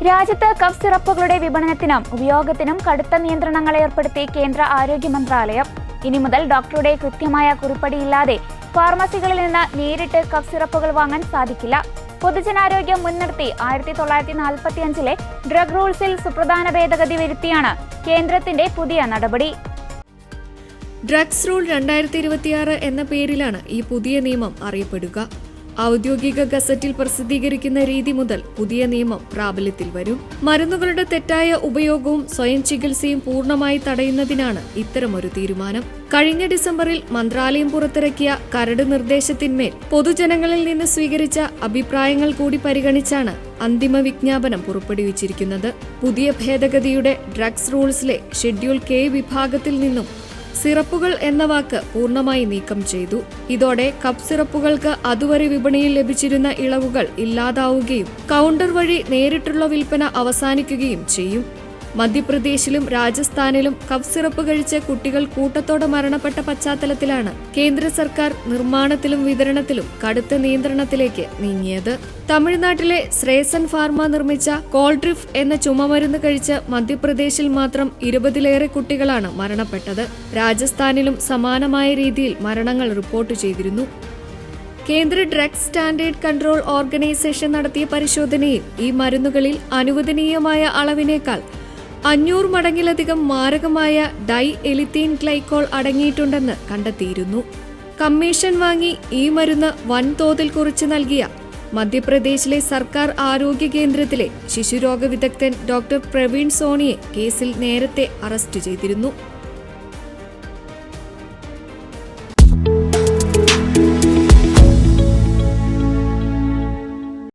രാജ്യത്ത് കഫ് സിറപ്പുകളുടെ വിപണനത്തിനും ഉപയോഗത്തിനും കടുത്ത നിയന്ത്രണങ്ങൾ ഏർപ്പെടുത്തി കേന്ദ്ര ആരോഗ്യ മന്ത്രാലയം. ഇനി മുതൽ ഡോക്ടറുടെ കൃത്യമായ കുറിപ്പടിയില്ലാതെ ഫാർമസികളിൽ നിന്ന് നേരിട്ട് കഫ് സിറപ്പുകൾ വാങ്ങാൻ സാധിക്കില്ല. പൊതുജനാരോഗ്യം മുൻനിർത്തി 1945 ഡ്രഗ് റൂൾസിൽ സുപ്രധാന ഭേദഗതി വരുത്തിയാണ് കേന്ദ്രത്തിന്റെ പുതിയ നടപടി. ഡ്രഗ്സ് റൂൾ 2026 എന്ന പേരിലാണ് ഈ പുതിയ നിയമം അറിയപ്പെടുക. ഔദ്യോഗിക ഗസറ്റിൽ പ്രസിദ്ധീകരിക്കുന്ന രീതി മുതൽ പുതിയ നിയമം പ്രാബല്യത്തിൽ വരും. മരുന്നുകളുടെ തെറ്റായ ഉപയോഗവും സ്വയം ചികിത്സയും പൂർണ്ണമായി തടയുന്നതിനാണ് ഇത്തരമൊരു തീരുമാനം. കഴിഞ്ഞ ഡിസംബറിൽ മന്ത്രാലയം പുറത്തിറക്കിയ കരട് നിർദ്ദേശത്തിന്മേൽ പൊതുജനങ്ങളിൽ നിന്ന് സ്വീകരിച്ച അഭിപ്രായങ്ങൾ കൂടി പരിഗണിച്ചാണ് അന്തിമ വിജ്ഞാപനം പുറപ്പെടുവിച്ചിരിക്കുന്നത്. പുതിയ ഭേദഗതിയുടെ ഡ്രഗ്സ് റൂൾസിലെ ഷെഡ്യൂൾ കെ വിഭാഗത്തിൽ നിന്നും സിറപ്പുകൾ എന്ന വാക്ക് പൂർണ്ണമായി നീക്കം ചെയ്തു. ഇതോടെ കപ്പ് സിറപ്പുകൾക്ക് അതുവരെ വിപണിയിൽ ലഭിച്ചിരുന്ന ഇളവുകൾ ഇല്ലാതാവുകയും കൗണ്ടർ വഴി നേരിട്ടുള്ള വിൽപ്പന അവസാനിക്കുകയും ചെയ്യും. മധ്യപ്രദേശിലും രാജസ്ഥാനിലും കഫ് സിറപ്പ് കഴിച്ച് കുട്ടികൾ കൂട്ടത്തോടെ മരണപ്പെട്ട പശ്ചാത്തലത്തിലാണ് കേന്ദ്ര സർക്കാർ നിർമ്മാണത്തിലും വിതരണത്തിലും കടുത്ത നിയന്ത്രണത്തിലേക്ക് നീങ്ങിയത്. തമിഴ്നാട്ടിലെ ശ്രേസൻ ഫാർമ നിർമ്മിച്ച കോൾഡ്രിഫ് എന്ന ചുമമരുന്ന് കഴിച്ച് മധ്യപ്രദേശിൽ മാത്രം 20-ലേറെ കുട്ടികളാണ് മരണപ്പെട്ടത്. രാജസ്ഥാനിലും സമാനമായ രീതിയിൽ മരണങ്ങൾ റിപ്പോർട്ട് ചെയ്തിരുന്നു. കേന്ദ്ര ഡ്രഗ്സ് സ്റ്റാൻഡേർഡ് കൺട്രോൾ ഓർഗനൈസേഷൻ നടത്തിയ പരിശോധനയിൽ ഈ മരുന്നുകളിൽ അനുവദനീയമായ അളവിനേക്കാൾ 500 മടങ്ങിലധികം മാരകമായ ഡൈ എലിത്തീൻ ഗ്ലൈക്കോൾ അടങ്ങിയിട്ടുണ്ടെന്ന് കണ്ടെത്തിയിരുന്നു. കമ്മീഷൻ വാങ്ങി ഈ മരുന്ന് വൻതോതിൽ കുറിച്ച് നൽകിയ മധ്യപ്രദേശിലെ സർക്കാർ ആരോഗ്യ കേന്ദ്രത്തിലെ ശിശുരോഗ വിദഗ്ധൻ ഡോക്ടർ പ്രവീൺ സോണിയെ കേസിൽ നേരത്തെ അറസ്റ്റ് ചെയ്തിരുന്നു.